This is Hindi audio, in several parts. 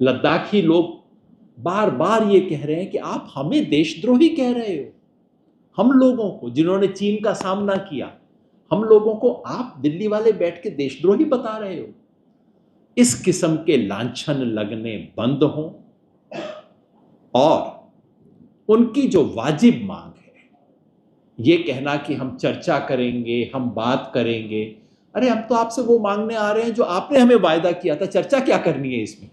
लद्दाखी लोग बार बार ये कह रहे हैं कि आप हमें देशद्रोही कह रहे हो। हम लोगों को, जिन्होंने चीन का सामना किया, हम लोगों को आप दिल्ली वाले बैठ के देशद्रोही बता रहे हो। इस किस्म के लांछन लगने बंद हों और उनकी जो वाजिब मांग है, ये कहना कि हम चर्चा करेंगे, हम बात करेंगे, अरे हम तो आपसे वो मांगने आ रहे हैं जो आपने हमें वायदा किया था। चर्चा क्या करनी है इसमें?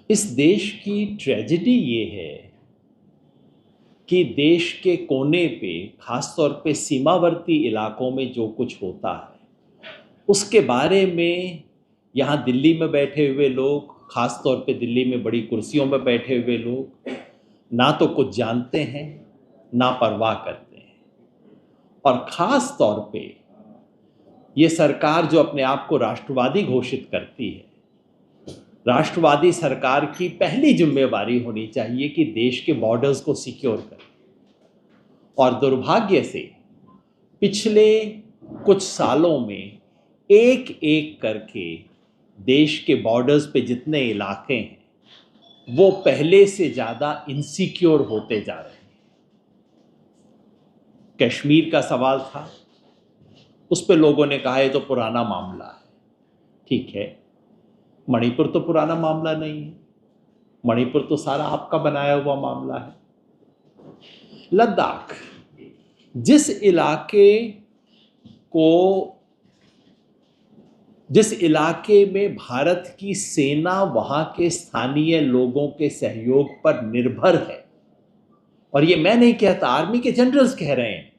इस देश की ट्रेजेडी ये है कि देश के कोने पे, खासतौर पे सीमावर्ती इलाकों में जो कुछ होता है उसके बारे में यहाँ दिल्ली में बैठे हुए लोग, खासतौर पे दिल्ली में बड़ी कुर्सियों में बैठे हुए लोग, ना तो कुछ जानते हैं ना परवाह करते हैं। और खास तौर पे ये सरकार जो अपने आप को राष्ट्रवादी घोषित करती है, राष्ट्रवादी सरकार की पहली जिम्मेवारी होनी चाहिए कि देश के बॉर्डर्स को सिक्योर करें। और दुर्भाग्य से पिछले कुछ सालों में एक एक करके देश के बॉर्डर्स पे जितने इलाके हैं वो पहले से ज़्यादा इनसिक्योर होते जा रहे हैं। कश्मीर का सवाल था, उस पे लोगों ने कहा ये तो पुराना मामला है। ठीक है, मणिपुर तो पुराना मामला नहीं है, मणिपुर तो सारा आपका बनाया हुआ मामला है। लद्दाख, जिस इलाके में भारत की सेना वहां के स्थानीय लोगों के सहयोग पर निर्भर है, और ये मैं नहीं कहता, आर्मी के जनरल्स कह रहे हैं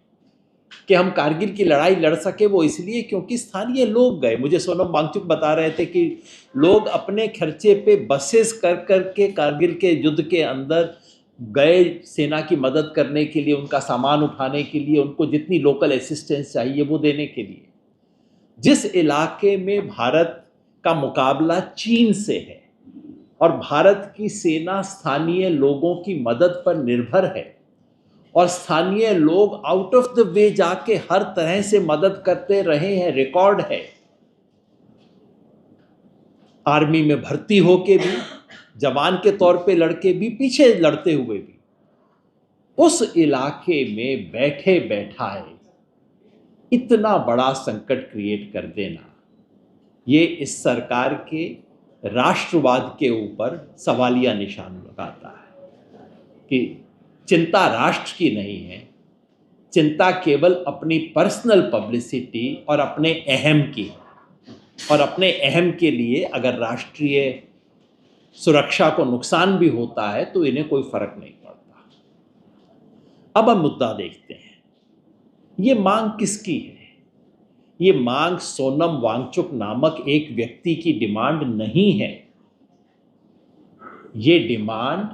कि हम कारगिल की लड़ाई लड़ सके वो इसलिए क्योंकि स्थानीय लोग गए। मुझे सोनम वांगचुक बता रहे थे कि लोग अपने खर्चे पे बसेस कर करके कारगिल के युद्ध के अंदर गए सेना की मदद करने के लिए, उनका सामान उठाने के लिए, उनको जितनी लोकल असिस्टेंस चाहिए वो देने के लिए। जिस इलाके में भारत का मुकाबला चीन से है और भारत की सेना स्थानीय लोगों की मदद पर निर्भर है और स्थानीय लोग आउट ऑफ द वे जाके हर तरह से मदद करते रहे हैं, रिकॉर्ड है, आर्मी में भर्ती होके भी, जवान के तौर पे लड़के भी, पीछे लड़ते हुए भी, उस इलाके में बैठे बैठाए इतना बड़ा संकट क्रिएट कर देना, ये इस सरकार के राष्ट्रवाद के ऊपर सवालिया निशान लगाता है कि चिंता राष्ट्र की नहीं है, चिंता केवल अपनी पर्सनल पब्लिसिटी और अपने अहम की है। और अपने अहम के लिए अगर राष्ट्रीय सुरक्षा को नुकसान भी होता है तो इन्हें कोई फर्क नहीं पड़ता। अब हम मुद्दा देखते हैं, ये मांग किसकी है? ये मांग सोनम वांगचुक नामक एक व्यक्ति की डिमांड नहीं है। ये डिमांड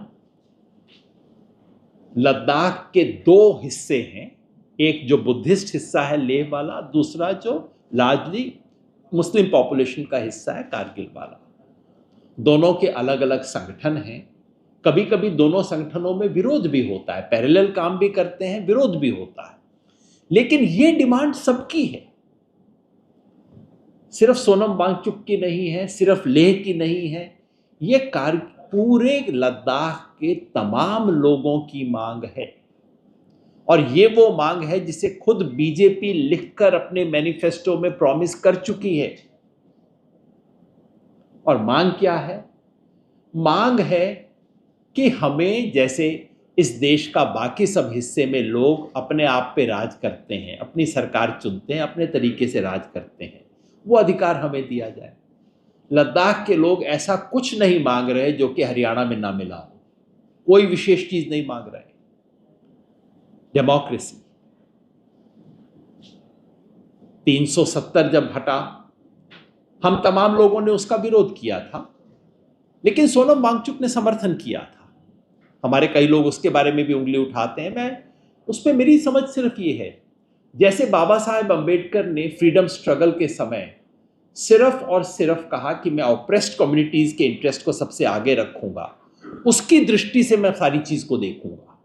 लद्दाख के दो हिस्से हैं, एक जो बुद्धिस्ट हिस्सा है लेह वाला, दूसरा जो लार्जली मुस्लिम पॉपुलेशन का हिस्सा है कारगिल वाला। दोनों के अलग अलग संगठन हैं, कभी कभी दोनों संगठनों में विरोध भी होता है, पैरेलल काम भी करते हैं, विरोध भी होता है, लेकिन ये डिमांड सबकी है, सिर्फ सोनम वांगचुक की नहीं है, सिर्फ लेह की नहीं है, ये पूरे लद्दाख के तमाम लोगों की मांग है। और ये वो मांग है जिसे खुद बीजेपी लिखकर अपने मैनिफेस्टो में प्रॉमिस कर चुकी है। और मांग क्या है? मांग है कि हमें, जैसे इस देश का बाकी सब हिस्से में लोग अपने आप पे राज करते हैं, अपनी सरकार चुनते हैं, अपने तरीके से राज करते हैं, वो अधिकार हमें दिया जाए। लद्दाख के लोग ऐसा कुछ नहीं मांग रहे जो कि हरियाणा में ना मिला हो, कोई विशेष चीज नहीं मांग रहे। डेमोक्रेसी, 370 जब हटा, हम तमाम लोगों ने उसका विरोध किया था, लेकिन सोनम वांगचुक ने समर्थन किया था। हमारे कई लोग उसके बारे में भी उंगली उठाते हैं, मैं उस पर, मेरी समझ सिर्फ ये है, जैसे बाबा साहेब अंबेडकर ने फ्रीडम स्ट्रगल के समय सिर्फ और सिर्फ कहा कि मैं ऑप्रेस्ड कम्युनिटीज के इंटरेस्ट को सबसे आगे रखूंगा, उसकी दृष्टि से मैं सारी चीज को देखूंगा,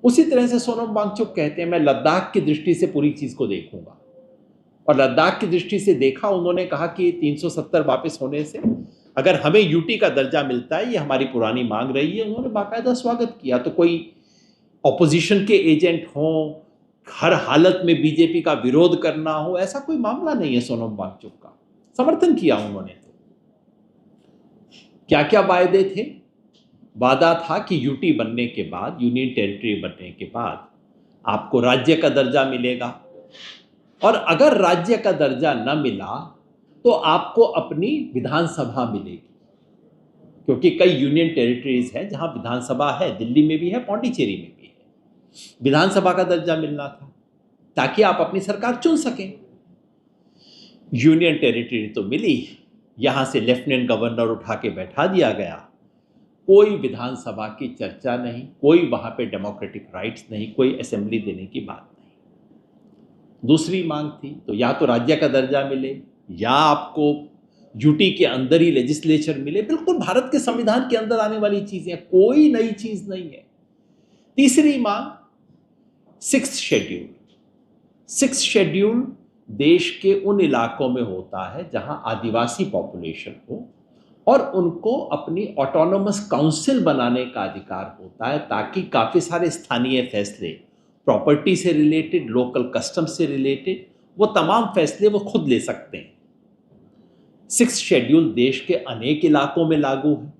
उसी तरह से सोनम वांगचुक कहते हैं मैं लद्दाख की दृष्टि से पूरी चीज को देखूंगा। और लद्दाख की दृष्टि से देखा, उन्होंने कहा कि 370 वापस होने से अगर हमें यूटी का दर्जा मिलता है, ये हमारी पुरानी मांग रही है, उन्होंने बाकायदा स्वागत किया। तो कोई ऑपोजिशन के एजेंट हों, हर हालत में बीजेपी का विरोध करना हो, ऐसा कोई मामला नहीं है सोनम वांगचुक का। समर्थन किया उन्होंने। तो क्या क्या वायदे थे? वादा था कि यूटी बनने के बाद, यूनियन टेरिटरी बनने के बाद आपको राज्य का दर्जा मिलेगा, और अगर राज्य का दर्जा न मिला तो आपको अपनी विधानसभा मिलेगी, क्योंकि कई यूनियन टेरिटरीज हैं जहां विधानसभा है, दिल्ली में भी है, पौंडीचेरी में भी है। विधानसभा का दर्जा मिलना था ताकि आप अपनी सरकार चुन सकें। यूनियन टेरिटरी तो मिली, यहां से लेफ्टिनेंट गवर्नर उठा के बैठा दिया गया, कोई विधानसभा की चर्चा नहीं, कोई वहां पे डेमोक्रेटिक राइट्स नहीं, कोई असेंबली देने की बात नहीं। दूसरी मांग थी तो या तो राज्य का दर्जा मिले या आपको यूटी के अंदर ही लेजिस्लेचर मिले। बिल्कुल भारत के संविधान के अंदर आने वाली चीजें, कोई नई चीज नहीं है। तीसरी मांग सिक्स्थ शेड्यूल। सिक्स्थ शेड्यूल देश के उन इलाकों में होता है जहां आदिवासी पॉपुलेशन हो और उनको अपनी ऑटोनोमस काउंसिल बनाने का अधिकार होता है, ताकि काफ़ी सारे स्थानीय फैसले, प्रॉपर्टी से रिलेटेड, लोकल कस्टम से रिलेटेड, वो तमाम फैसले वो खुद ले सकते हैं। सिक्स्थ शेड्यूल देश के अनेक इलाकों में लागू है।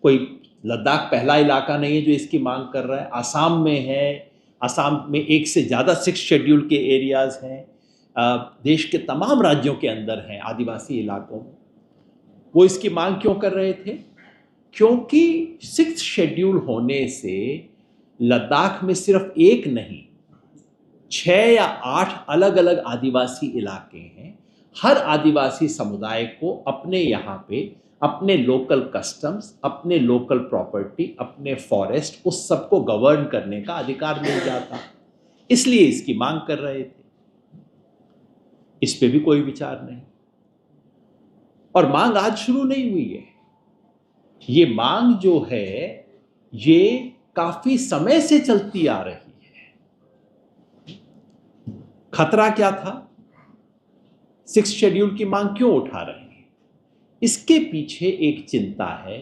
कोई लद्दाख पहला इलाका नहीं है जो इसकी मांग कर रहा है। आसाम में है, आसाम में एक से ज़्यादा सिक्स्थ शेड्यूल के एरियाज़ हैं। देश के तमाम राज्यों के अंदर हैं आदिवासी इलाकों में। वो इसकी मांग क्यों कर रहे थे? क्योंकि सिक्स्थ शेड्यूल होने से लद्दाख में सिर्फ एक नहीं, 6 या 8 अलग अलग आदिवासी इलाके हैं। हर आदिवासी समुदाय को अपने यहाँ पे अपने लोकल कस्टम्स, अपने लोकल प्रॉपर्टी, अपने फॉरेस्ट, उस सबको गवर्न करने का अधिकार मिल जाता। इसलिए इसकी मांग कर रहे थे। इस पे भी कोई विचार नहीं। और मांग आज शुरू नहीं हुई है। ये मांग जो है ये काफी समय से चलती आ रही है। खतरा क्या था? सिक्स्थ शेड्यूल की मांग क्यों उठा रहे हैं? इसके पीछे एक चिंता है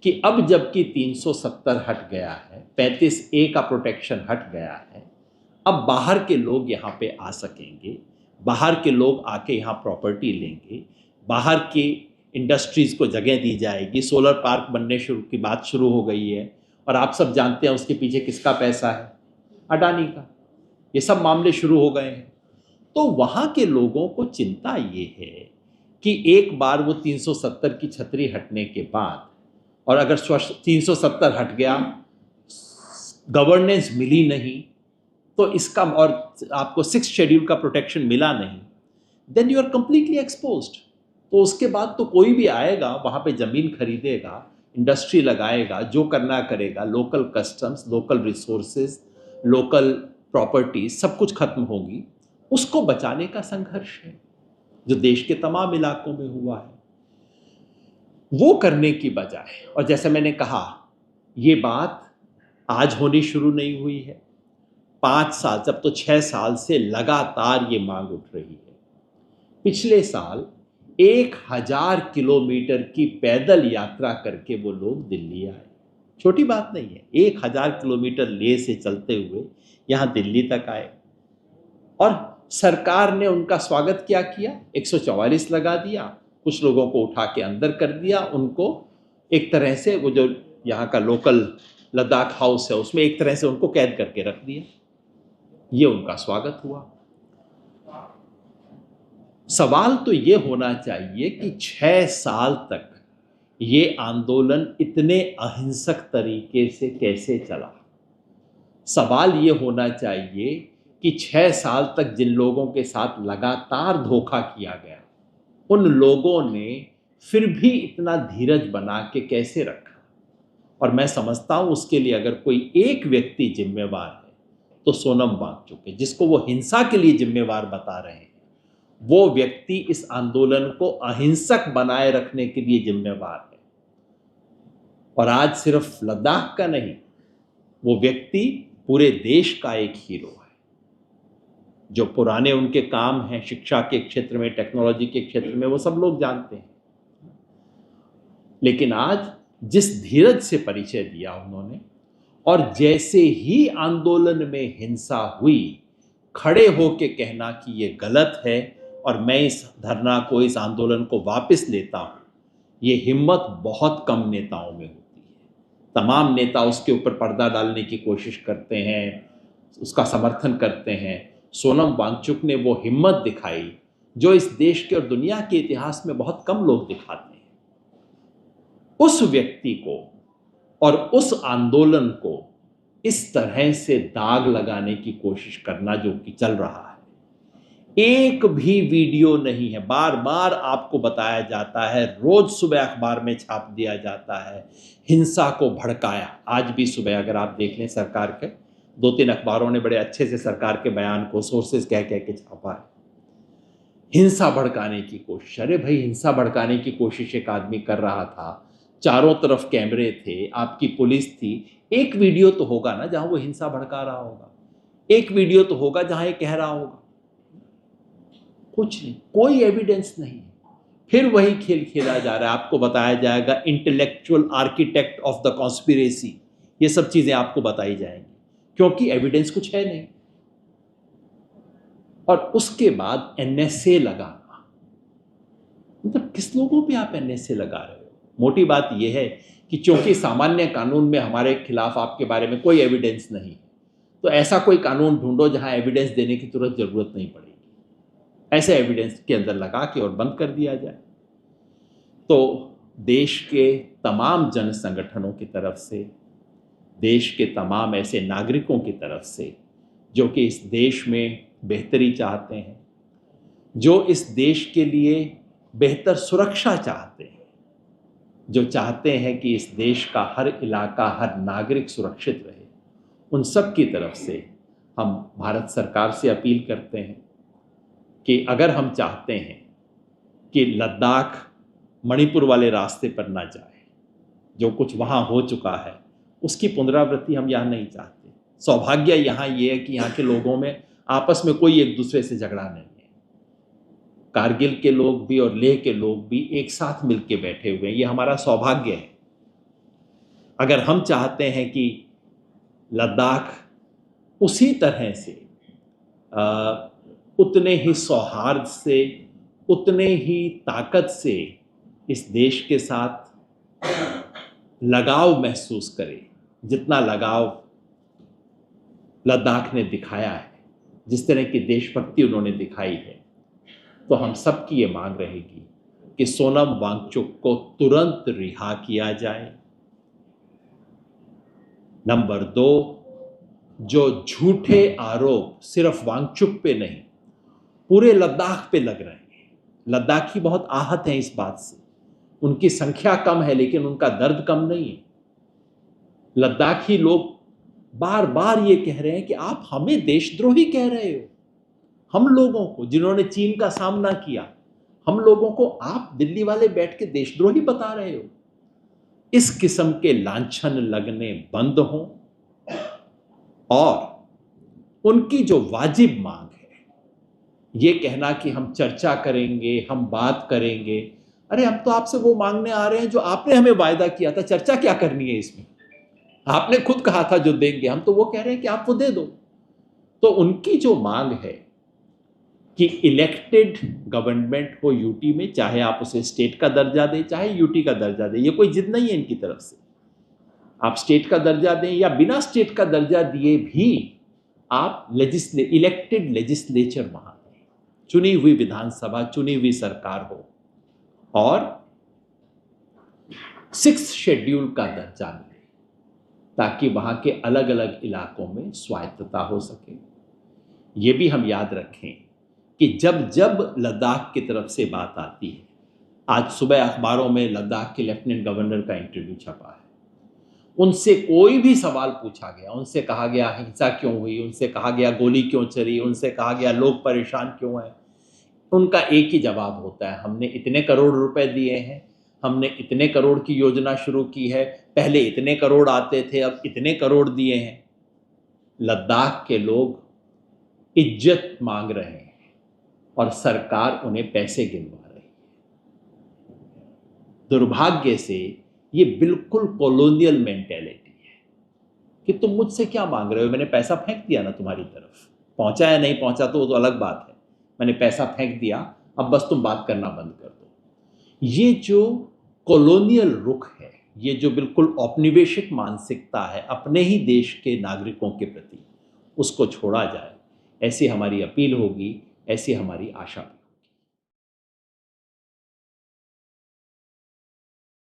कि अब जबकि 370 हट गया है, 35A का प्रोटेक्शन हट गया है, अब बाहर के लोग यहाँ पे आ सकेंगे, बाहर के लोग आके यहाँ प्रॉपर्टी लेंगे, बाहर की इंडस्ट्रीज़ को जगह दी जाएगी, सोलर पार्क बनने की बात शुरू हो गई है। और आप सब जानते हैं उसके पीछे किसका पैसा है? अडानी का। ये सब मामले शुरू हो गए हैं। तो वहाँ के लोगों को चिंता ये है कि एक बार वो 370 की छतरी हटने के बाद, और अगर 370 हट गया, गवर्नेंस मिली नहीं, तो इसका, और आपको सिक्स्थ शेड्यूल का प्रोटेक्शन मिला नहीं, then you are completely exposed. तो उसके बाद तो कोई भी आएगा, वहाँ पे ज़मीन खरीदेगा, इंडस्ट्री लगाएगा, जो करना करेगा, local customs, local resources, local property सब कुछ खत्म होगी। उसको बचाने का संघर्ष है जो देश के तमाम इलाकों में हुआ है। वो करने की बजाय, और जैसे मैंने कहा, ये बात आज होनी शुरू नहीं हुई है। 5 साल, जब तो 6 साल से लगातार ये मांग उठ रही है। पिछले साल 1000 किलोमीटर की पैदल यात्रा करके वो लोग दिल्ली आए। छोटी बात नहीं है, 1000 किलोमीटर लेह से चलते हुए यहाँ दिल्ली तक आए, और सरकार ने उनका स्वागत क्या किया? 144 लगा दिया, कुछ लोगों को उठा के अंदर कर दिया, उनको एक तरह से, वो जो यहाँ का लोकल लद्दाख हाउस है उसमें एक तरह से उनको कैद करके रख दिया। ये उनका स्वागत हुआ। सवाल तो ये होना चाहिए कि 6 साल तक ये आंदोलन इतने अहिंसक तरीके से कैसे चला? सवाल ये होना चाहिए कि 6 साल तक जिन लोगों के साथ लगातार धोखा किया गया, उन लोगों ने फिर भी इतना धीरज बना के कैसे रखा? और मैं समझता हूं उसके लिए अगर कोई एक व्यक्ति जिम्मेवार है तो सोनम वांगचुक है, जिसको वो हिंसा के लिए जिम्मेवार बता रहे हैं। वो व्यक्ति इस आंदोलन को अहिंसक बनाए रखने के लिए जिम्मेवार है। और आज सिर्फ लद्दाख का नहीं, वो व्यक्ति पूरे देश का एक हीरो है। जो पुराने उनके काम हैं शिक्षा के क्षेत्र में, टेक्नोलॉजी के क्षेत्र में, वो सब लोग जानते हैं। लेकिन आज जिस धीरज से परिचय दिया उन्होंने, और जैसे ही आंदोलन में हिंसा हुई, खड़े होके कहना कि ये गलत है और मैं इस धरना को, इस आंदोलन को वापस लेता हूं, ये हिम्मत बहुत कम नेताओं में होती है। तमाम नेता उसके ऊपर पर्दा डालने की कोशिश करते हैं, उसका समर्थन करते हैं। सोनम वांगचुक ने वो हिम्मत दिखाई जो इस देश के और दुनिया के इतिहास में बहुत कम लोग दिखाते हैं। उस व्यक्ति को और उस आंदोलन को इस तरह से दाग लगाने की कोशिश करना जो कि चल रहा है, एक भी वीडियो नहीं है। बार बार आपको बताया जाता है, रोज सुबह अखबार में छाप दिया जाता है, हिंसा को भड़काया। आज भी सुबह अगर आप देख लें, सरकार के 2-3 अखबारों ने बड़े अच्छे से सरकार के बयान को सोर्सेज कह कह के छापा है। हिंसा भड़काने की कोशिश। अरे भाई, हिंसा भड़काने की कोशिश एक आदमी कर रहा था, चारों तरफ कैमरे थे, आपकी पुलिस थी। एक वीडियो तो होगा ना जहां वो हिंसा भड़का रहा होगा, एक वीडियो तो होगा जहां ये कह रहा होगा। कुछ नहीं, कोई एविडेंस नहीं है। फिर वही खेल खेला जा रहा है। आपको बताया जाएगा intellectual architect of the conspiracy, ये सब चीजें आपको बताई जाएंगी, क्योंकि एविडेंस कुछ है नहीं। और उसके बाद एनएसए लगाना, मतलब किस लोगों पे आप एनएसए लगा रहे हो? मोटी बात यह है कि चूंकि सामान्य कानून में हमारे खिलाफ आपके बारे में कोई एविडेंस नहीं, तो ऐसा कोई कानून ढूंढो जहां एविडेंस देने की तुरंत जरूरत नहीं पड़ेगी। ऐसे एविडेंस के अंदर लगा के और बंद कर दिया जाए। तो देश के तमाम जन संगठनों की तरफ से, देश के तमाम ऐसे नागरिकों की तरफ से जो कि इस देश में बेहतरी चाहते हैं, जो इस देश के लिए बेहतर सुरक्षा चाहते हैं, जो चाहते हैं कि इस देश का हर इलाका, हर नागरिक सुरक्षित रहे, उन सब की तरफ से हम भारत सरकार से अपील करते हैं कि अगर हम चाहते हैं कि लद्दाख मणिपुर वाले रास्ते पर ना जाए, जो कुछ वहाँ हो चुका है उसकी पुनरावृत्ति हम यहाँ नहीं चाहते। सौभाग्य यहाँ ये है कि यहाँ के लोगों में आपस में कोई एक दूसरे से झगड़ा नहीं है। कारगिल के लोग भी और लेह के लोग भी एक साथ मिलके बैठे हुए हैं, ये हमारा सौभाग्य है। अगर हम चाहते हैं कि लद्दाख उसी तरह से उतने ही सौहार्द से, उतने ही ताकत से इस देश के साथ लगाव महसूस करे जितना लगाव लद्दाख ने दिखाया है, जिस तरह की देशभक्ति उन्होंने दिखाई है, तो हम सबकी ये मांग रहेगी कि सोनम वांगचुक को तुरंत रिहा किया जाए। नंबर 2, जो झूठे आरोप सिर्फ वांगचुक पे नहीं, पूरे लद्दाख पे लग रहे हैं। लद्दाखी बहुत आहत हैं इस बात से, उनकी संख्या कम है लेकिन उनका दर्द कम नहीं है। लद्दाखी लोग बार बार ये कह रहे हैं कि आप हमें देशद्रोही कह रहे हो। हम लोगों को, जिन्होंने चीन का सामना किया, हम लोगों को आप दिल्ली वाले बैठ के देशद्रोही बता रहे हो। इस किस्म के लांछन लगने बंद हों और उनकी जो वाजिब मांग है, ये कहना कि हम चर्चा करेंगे, हम बात करेंगे, अरे हम तो आपसे वो मांगने आ रहे हैं जो आपने हमें वायदा किया था। चर्चा क्या करनी है इसमें? आपने खुद कहा था जो देंगे, हम तो वो कह रहे हैं कि आप वो दे दो। तो उनकी जो मांग है कि इलेक्टेड गवर्नमेंट हो यूटी में, चाहे आप उसे स्टेट का दर्जा दें चाहे यूटी का दर्जा दें, ये कोई जिद नहीं है इनकी तरफ से। आप स्टेट का दर्जा दें या बिना स्टेट का दर्जा दिए भी आप इलेक्टेड लेजिस्लेचर वहां दें, चुनी हुई विधानसभा, चुनी हुई सरकार हो, और 6th शेड्यूल का दर्जा मिले ताकि वहां के अलग अलग इलाकों में स्वायत्तता हो सके। ये भी हम याद रखें कि जब जब लद्दाख की तरफ से बात आती है, आज सुबह अखबारों में लद्दाख के लेफ्टिनेंट गवर्नर का इंटरव्यू छपा है, उनसे कोई भी सवाल पूछा गया, उनसे कहा गया हिंसा क्यों हुई, उनसे कहा गया गोली क्यों चली, उनसे कहा गया लोग परेशान क्यों हैं, उनका एक ही जवाब होता है, हमने इतने करोड़ रुपए दिए हैं, हमने इतने करोड़ की योजना शुरू की है, पहले इतने करोड़ आते थे, अब इतने करोड़ दिए हैं। लद्दाख के लोग इज्जत मांग रहे हैं और सरकार उन्हें पैसे गिनवा रही है। दुर्भाग्य से ये बिल्कुल कॉलोनियल मेंटेलिटी है कि तुम मुझसे क्या मांग रहे हो, मैंने पैसा फेंक दिया ना तुम्हारी तरफ, पहुंचा या नहीं पहुंचा तो वो तो अलग बात है, मैंने पैसा फेंक दिया, अब बस तुम बात करना बंद कर दो। ये जो कॉलोनियल रुख है, ये जो बिल्कुल औपनिवेशिक मानसिकता है अपने ही देश के नागरिकों के प्रति, उसको छोड़ा जाए, ऐसी हमारी अपील होगी, ऐसी हमारी आशा।